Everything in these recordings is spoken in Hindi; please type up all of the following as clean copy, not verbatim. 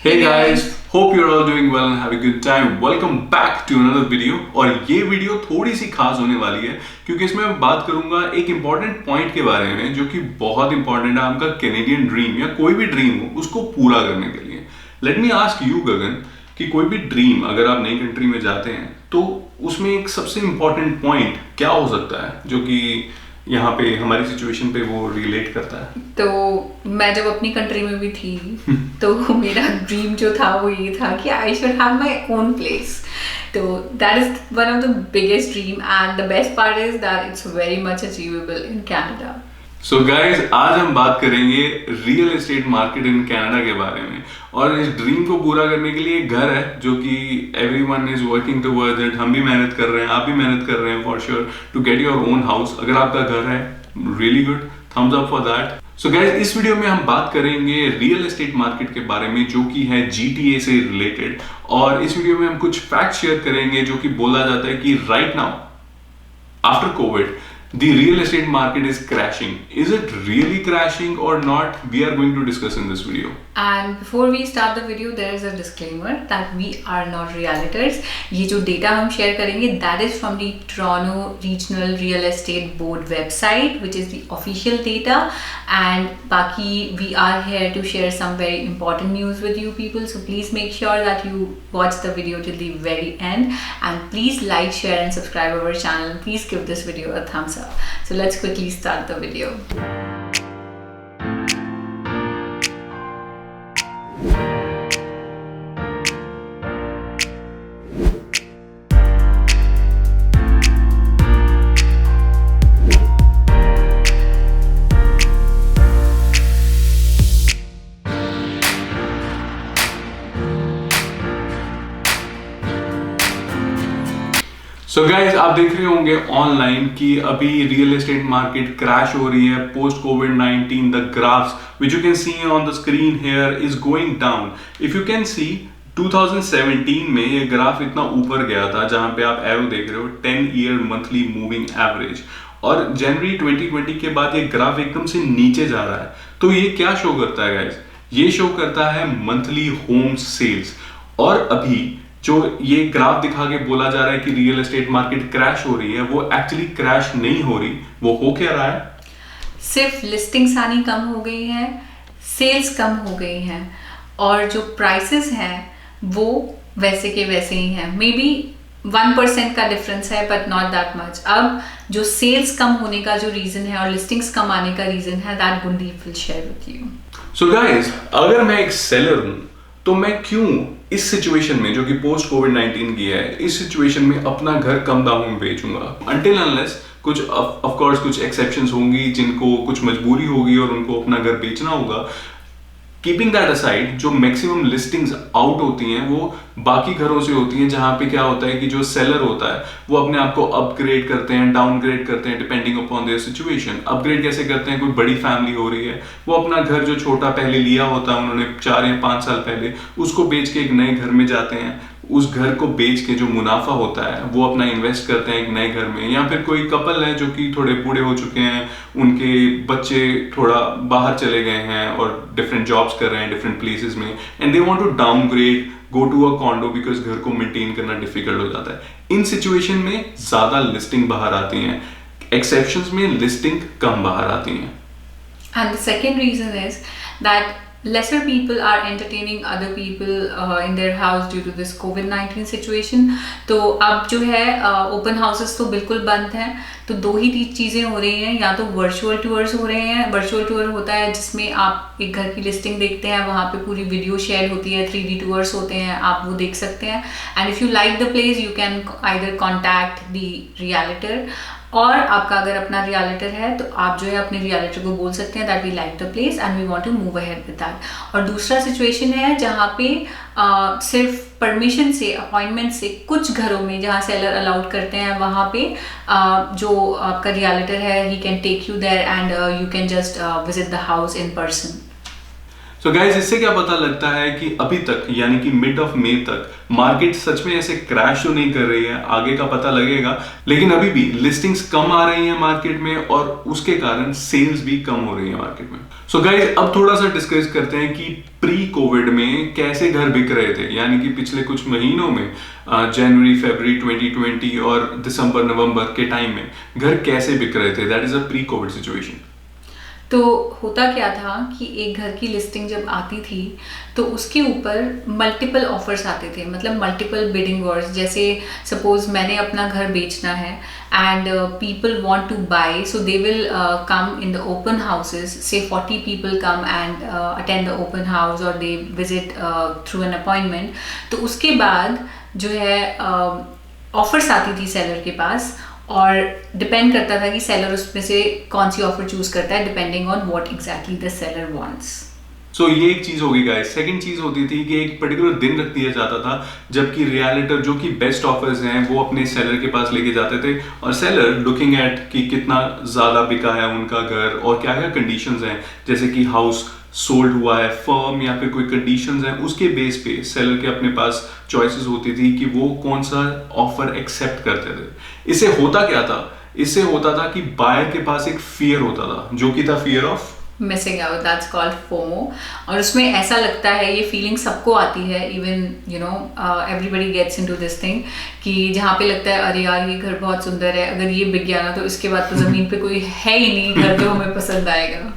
Hey guys, hope you're all doing well and have a good time. Welcome back to another video. और ये वीडियो थोड़ी सी खास होने वाली है क्योंकि इसमें मैं बात करूंगा एक इंपॉर्टेंट पॉइंट के बारे में जो कि बहुत इंपॉर्टेंट है आपका कैनेडियन ड्रीम या कोई भी ड्रीम हो उसको पूरा करने के लिए. लेट मी आस्क यू गगन कि कोई भी ड्रीम अगर आप नई कंट्री में जाते हैं तो उसमें एक सबसे इंपॉर्टेंट पॉइंट क्या हो सकता है जो कि यहाँ पे हमारी सिचुएशन पे वो रिलेट करता है. तो मैं जब अपनी कंट्री में भी थी तो मेरा ड्रीम जो था वो ये था कि I should have my own place. तो that is one of the biggest dream and the best part is that it's very much achievable in Canada. So guys आज हम बात करेंगे real estate market in Canada के बारे में और इस ड्रीम को पूरा करने के लिए एक घर है जो कि everyone is working towards it. हम भी मेहनत कर रहे हैं, आप भी मेहनत कर रहे हैं for sure to get your own house. अगर आपका घर है, really good, thumbs up for that. So guys इस वीडियो में हम बात करेंगे रियल एस्टेट मार्केट के बारे में जो कि है GTA से रिलेटेड. और इस वीडियो में हम कुछ फैक्ट शेयर करेंगे जो कि बोला जाता है कि right now after Covid the real estate market is crashing. Is it really crashing or not? We are going to discuss in this video. And before we start the video, there is a disclaimer that we are not realtors. ये जो data हम share करेंगे that is from the Toronto Regional Real Estate Board website, which is the official data. And बाकी we are here to share some very important news with you people. So please make sure that you watch the video till the very end. And please like, share and subscribe our channel. And please give this video a thumbs up. So let's quickly start the video. So guys आप देख रहे होंगे ऑनलाइन कि अभी रियल एस्टेट मार्केट क्रैश हो रही है post covid. The graphs which you can see on the screen here is going down. If you can see 2017 में ये ग्राफ इतना ऊपर गया था जहां पे आप एरो देख रहे हो 10 ईयर मंथली मूविंग एवरेज. और जनवरी 2020 के बाद ये ग्राफ एकदम से नीचे जा रहा है. तो ये क्या शो करता है गाइज? ये शो करता है मंथली होम सेल्स. और अभी जो ये ग्राफ दिखा के बोला जा रहा है कि रियल एस्टेट मार्केट क्रैश हो रही है वो एक्चुअली क्रैश नहीं हो रही. वो हो क्या रहा है? सिर्फ लिस्टिंग्स आनी कम हो गई हैं, सेल्स कम हो गई हैं और जो प्राइसेस हैं वो वैसे के वैसे ही हैं. मे बी 1% का डिफरेंस है बट नॉट दैट मच. अब जो सेल्स कम होने का जो रीजन है और लिस्टिंग्स कम आने का रीजन है that Gundeep will share with you. So guys अगर मैं एक सेलर हूं तो मैं क्यों इस सिचुएशन में जो कि पोस्ट कोविड-19 की है इस सिचुएशन में अपना घर कम दामों में बेचूंगा अनटिल अनलेस कुछ ऑफ कोर्स कुछ एक्सेप्शंस होंगी जिनको कुछ मजबूरी होगी और उनको अपना घर बेचना होगा. कीपिंग दैट असाइड जो मैक्सिमम लिस्टिंग्स आउट होती हैं वो बाकी घरों से होती हैं जहां पे क्या होता है कि जो सेलर होता है वो अपने आप को अपग्रेड करते हैं, डाउनग्रेड करते हैं depending upon their situation. Upgrade कैसे करते हैं? कोई बड़ी फैमिली हो रही है वो अपना घर जो छोटा पहले लिया होता है उन्होंने 4 या 5 साल पहले उसको बेच के एक नए घर में जाते हैं. उस घर को बेच के जो मुनाफा होता है वो अपना इन्वेस्ट करते हैं एक नए घर में. या फिर कोई कपल है जो कि थोड़े बूढ़े हो चुके हैं, उनके बच्चे थोड़ा बाहर चले गए हैं और डिफरेंट जॉब्स कर रहे हैं डिफरेंट प्लेसेस में and they want to downgrade go to a condo because घर को मेंटेन करना डिफिकल्ट हो जाता है. इन सिचुएशन में ज्यादा लिस्टिंग बाहर आती हैं, एक्सेप्शंस में लिस्टिंग कम बाहर आती हैं. And the second reason is that lesser people are entertaining other people in their house due to this COVID-19 situation. तो अब जो है ओपन हाउसेस तो बिल्कुल बंद हैं. तो दो ही चीज़ें हो रही हैं, या तो वर्चुअल टूर्स हो रहे हैं. वर्चुअल टूर होता है जिसमें आप एक घर की लिस्टिंग देखते हैं, वहाँ पे पूरी वीडियो शेयर होती है, 3D टूर्स होते हैं, आप वो देख सकते हैं. And if you like the place you can either contact the realtor और आपका अगर अपना रियलिटर है तो आप जो है अपने रियलिटर को बोल सकते हैं that we like the place and we want to move ahead with that. और दूसरा सिचुएशन है जहाँ पे सिर्फ परमिशन से, अपॉइंटमेंट से कुछ घरों में जहाँ सेलर अलाउड करते हैं वहाँ पे जो आपका रियलिटर है he can take you there and you can just visit the house in person. So guys इससे क्या पता लगता है कि अभी तक यानी कि मिड ऑफ मई तक मार्केट सच में ऐसे क्रैश तो नहीं कर रही है, आगे का पता लगेगा, लेकिन अभी भी लिस्टिंग्स कम आ रही हैं मार्केट में और उसके कारण सेल्स भी कम हो रही है मार्केट में. सो गाइस अब थोड़ा सा डिस्कस करते हैं कि प्री कोविड में कैसे घर बिक रहे थे, यानी कि पिछले कुछ महीनों में जनवरी फरवरी 2020 और दिसंबर नवंबर के टाइम में घर कैसे बिक रहे थे। That is a pre Covid situation. तो होता क्या था कि एक घर की लिस्टिंग जब आती थी तो उसके ऊपर मल्टीपल ऑफर्स आते थे, मतलब मल्टीपल बिडिंग वॉर्स। जैसे सपोज मैंने अपना घर बेचना है and people want to buy, so they will come in the open houses, say 40 people come and attend the open house और they visit through an appointment. तो उसके बाद जो है ऑफर्स आती थी सेलर के पास, और डिपेंड करता था कि सेलर उसमें से कौन सी ऑफर चूज करता है depending on what exactly the seller wants. So ये एक चीज होगी गाइस। सेकंड चीज होती थी कि एक पर्टिकुलर दिन रख दिया जाता था जबकि रियलिटर जो कि बेस्ट ऑफर्स हैं वो अपने सेलर के पास लेके जाते थे, और सेलर लुकिंग एट कि कितना ज्यादा बिका है उनका घर और क्या क्या कंडीशंस हैं, जैसे कि हाउस सोल्ड हुआ है, फर्म या फिर कोई कंडीशंस हैं, उसके बेस पे सेलर के अपने पास चॉइसेस होती थी कि वो कौन सा ऑफर एक्सेप्ट करते थे। इससे होता क्या था, इससे होता था कि बायर के पास एक फियर होता था जो कि था fear of missing out, that's called FOMO. और उसमें ऐसा लगता है, ये फीलिंग सबको आती है, even you know everybody gets into this thing, कि जहाँ पे लगता है अरे यार ये घर बहुत सुंदर है, अगर ये बिक गया ना तो इसके बाद तो जमीन पे कोई है ही नहीं घर जो हमें पसंद आएगा।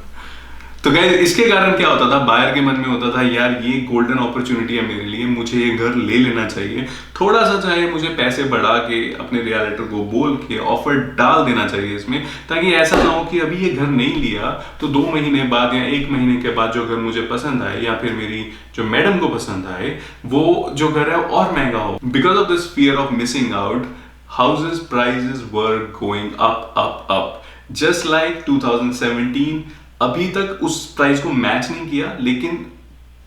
तो गाइस इसके कारण क्या होता था, बायर के मन में होता था यार ये गोल्डन अपॉर्चुनिटी है मेरे लिए, मुझे ये घर ले लेना चाहिए, थोड़ा सा चाहे मुझे पैसे बढ़ा के अपने रियलिटर को बोल के ऑफर डाल देना चाहिए इसमें, ताकि ऐसा ना हो कि अभी ये घर नहीं लिया तो 2 महीने बाद या 1 महीने के बाद जो घर मुझे पसंद आए या फिर मेरी जो मैडम को पसंद आए वो जो घर है और महंगा हो। Because of this fear of missing out, houses prices were going up up up, just like 2017 अभी तक उस प्राइस को मैच नहीं किया, लेकिन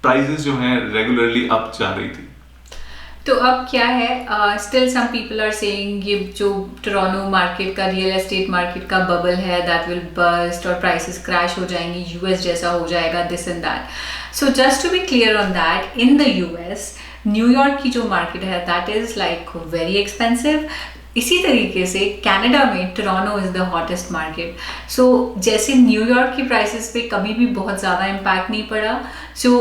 प्राइसेस जो हैं रेगुलरली अप जा रही थी। तो अब क्या है, still some people are saying ये जो टोरंटो मार्केट का, रियल एस्टेट मार्केट का बबल है, दैट विल बस्ट और प्राइसेस क्रैश हो जाएंगी, यूएस जैसा हो जाएगा, this and that. So just to be clear on that, in the US न्यूयॉर्क की जो मार्केट है that is like very expensive. इसी तरीके से कनाडा में Toronto is the hottest market. So जैसे न्यूयॉर्क की प्राइसेस पे कभी भी बहुत ज़्यादा इम्पैक्ट नहीं पड़ा, so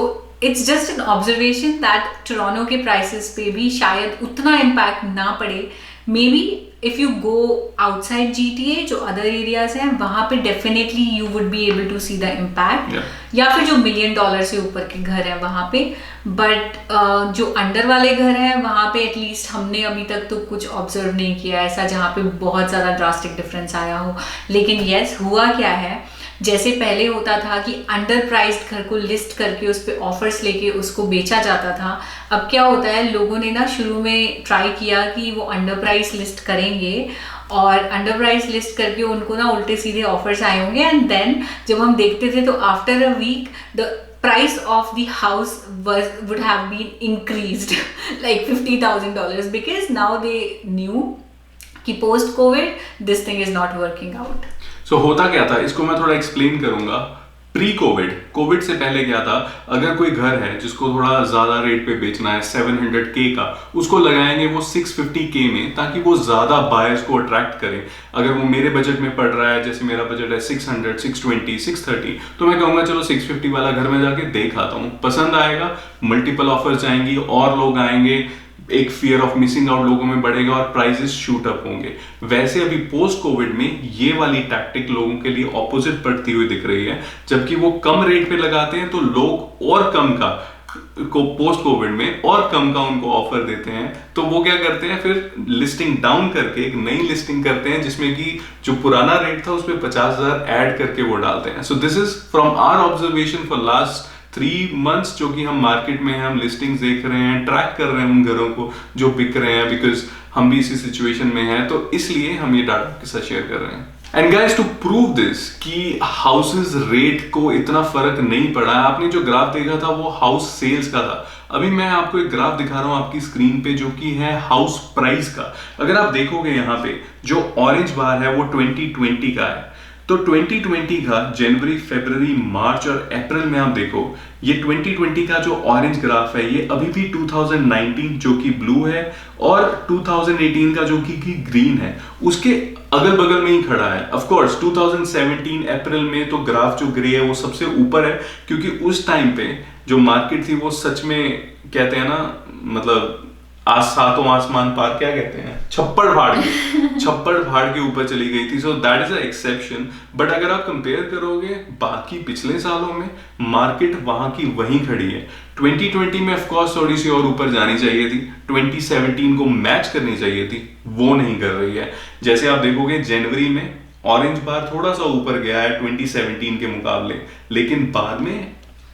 it's just an observation that Toronto के प्राइसेस पे भी शायद उतना इम्पैक्ट ना पड़े। Maybe if you go outside GTA, जो अदर एरियाज हैं, वहाँ पे definitely you would be able to see the impact, या फिर जो $1 मिलियन से ऊपर के घर हैं वहाँ पे। बट जो अंडर वाले घर हैं वहाँ पे एटलीस्ट हमने अभी तक तो कुछ ऑब्जर्व नहीं किया ऐसा जहाँ पे बहुत ज़्यादा ड्रास्टिक डिफरेंस आया हो। लेकिन येस, हुआ क्या है, जैसे पहले होता था कि अंडर प्राइस्ड घर को लिस्ट करके उस पर ऑफर्स लेके उसको बेचा जाता था, अब क्या होता है, लोगों ने ना शुरू में ट्राई किया कि वो अंडर प्राइस लिस्ट करेंगे, और अंडर प्राइस लिस्ट करके उनको ना उल्टे सीधे ऑफर्स आए होंगे, एंड देन जब हम देखते थे तो after a week the price of the house would have been increased like $50,000 because now they knew कि post COVID this thing is not working out. So होता क्या था, इसको मैं थोड़ा एक्सप्लेन करूंगा। प्री कोविड से पहले क्या था, अगर कोई घर है जिसको थोड़ा ज्यादा रेट पे बेचना है 700K का, उसको लगाएंगे वो 650K में, ताकि वो ज्यादा बायर्स को अट्रैक्ट करें। अगर वो मेरे बजट में पड़ रहा है, जैसे मेरा बजट है 600, 620, 630, तो मैं कहूंगा चलो 650 वाला घर में जाके देख आता हूँ, पसंद आएगा, मल्टीपल ऑफर्स आएंगी और लोग आएंगे, एक फियर ऑफ मिसिंग आउट लोगों में बढ़ेगा और प्राइसेस शूट अप होंगे। वैसे अभी पोस्ट कोविड में ये वाली टैक्टिक लोगों के लिए ऑपोजिट पड़ती हुई दिख रही है, जबकि वो कम रेट पे लगाते हैं तो लोग और कम का को पोस्ट कोविड में और कम का उनको ऑफर देते हैं, तो वो क्या करते हैं, फिर लिस्टिंग डाउन करके एक नई लिस्टिंग करते हैं जिसमें कि जो पुराना रेट था उस पर 50,000 ऐड करके वो डालते हैं। So this is from our observation for last 3 months जो कि हम मार्केट में हैं, हम लिस्टिंग्स देख रहे हैं, ट्रैक कर रहे हैं उन घरों को जो बिक रहे हैं, बिकॉज हम भी इसी सिचुएशन में हैं, तो इसलिए हम ये डाटा आपके साथ शेयर कर रहे हैं। And guys, to prove this कि हाउसेस रेट को इतना फर्क नहीं पड़ा है, आपने जो ग्राफ देखा था वो हाउस सेल्स का था। अभी मैं आपको एक ग्राफ दिखा रहा हूं आपकी स्क्रीन पे जो कि है हाउस प्राइस का। अगर आप देखोगे यहाँ पे जो ऑरेंज बार है वो 2020 का है, तो 2020 का जनवरी, फरवरी, मार्च और अप्रैल में आप देखो, ये 2020 का जो ऑरेंज ग्राफ है ये अभी भी 2019 जो कि ब्लू है और 2018 का जो कि ग्रीन है, उसके अगल बगल में ही खड़ा है। ऑफ कोर्स 2017 अप्रैल में तो ग्राफ जो ग्रे है वो सबसे ऊपर है, क्योंकि उस टाइम पे जो मार्केट थी वो सच में कहते हैं ना, मतलब आज सातों आसमान पार, क्या कहते हैं, छप्पड़ फाड़ के ऊपर चली गई थी। So that is a exception. But अगर आप कंपेयर करोगे बाकी पिछले सालों में, मार्केट वहां की वहीं खड़ी है। 2020 में ऑफ कोर्स थोड़ी सी और ऊपर जानी चाहिए थी, 2017 को मैच करनी चाहिए थी, वो नहीं कर रही है। जैसे आप देखोगे जनवरी में ऑरेंज बार थोड़ा सा ऊपर गया है 2017 के मुकाबले, लेकिन बाद में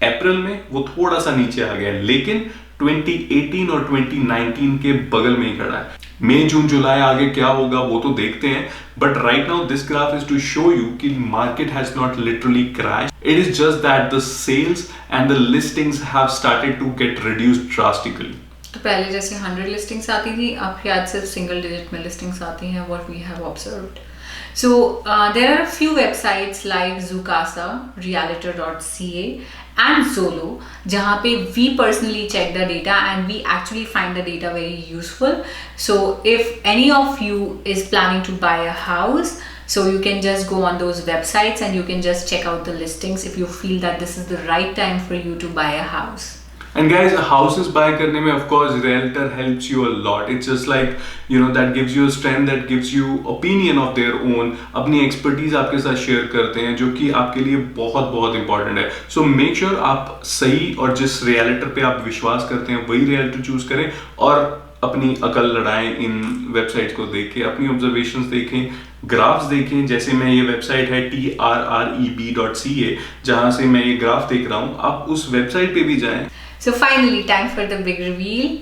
अप्रैल में वो थोड़ा सा नीचे आ गया है, लेकिन 2018 और 2019 के बगल में ही खड़ा है। मई जून जुलाई आगे क्या होगा वो तो देखते हैं, but right now this graph is to show you कि market has not literally crash, it is just that the sales and the listings have started to get reduced drastically. तो पहले जैसे 100 लिस्टिंग्स आती थी, अब शायद सिर्फ सिंगल डिजिट में लिस्टिंग्स आती हैं, what we have observed. So there are a few websites like Zoocasa, Realtor.ca and Zolo, जहाँ पे we personally check the data and we actually find the data very useful. So if any of you is planning to buy a house, so you can just go on those websites and you can just check out the listings if you feel that this is the right time for you to buy a house. And guys, houses buy करने में of course realtor helps you a lot. It's just like, you know, that gives you a strength, that gives you opinion of their own. अपनी expertise आपके साथ share करते हैं, जो कि आपके लिए बहुत बहुत important है. So make sure आप सही और जिस realtor पे आप विश्वास करते हैं वही realtor choose करें, और अपनी अकल लड़ाएं इन वेबसाइट्स को देख के, अपनी ऑब्जर्वेशंस देखें, ग्राफ्स देखें। जैसे मैं ये वेबसाइट है trreb.ca, जहां से मैं ये ग्राफ देख रहा हूँ, आप उस वेबसाइट पे भी जाएं। So finally, time for the big reveal.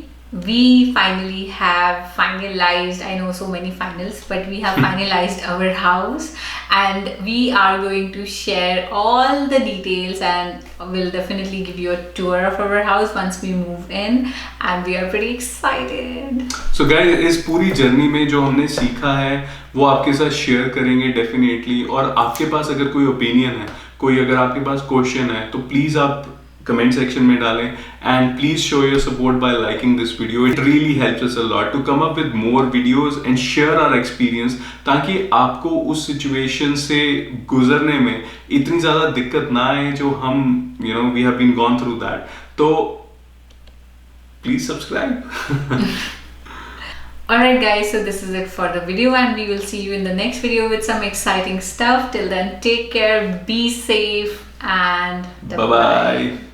We finally have finalized, I know so many finals, but we have finalized our house, and we are going to share all the details and we'll definitely give you a tour of our house once we move in, and we are pretty excited. So guys, इस पूरी जर्नी में जो हमने सीखा है वो आपके साथ शेयर करेंगे डेफिनेटली। और आपके पास अगर कोई ओपिनियन है, कोई अगर आपके पास क्वेश्चन है, तो प्लीज आप कमेंट सेक्शन में डालें, and please show your support by liking this video. It really helps us a lot to come up with more videos and share our experience, ताकि आपको उस सिचुएशन से गुजरने में इतनी ज्यादा दिक्कत ना आए जो हम, you know, we have been gone through that. तो please subscribe. Alright guys, so this is it for the video, and we will see you in the next video with some exciting stuff. Till then, take care, be safe, and bye bye.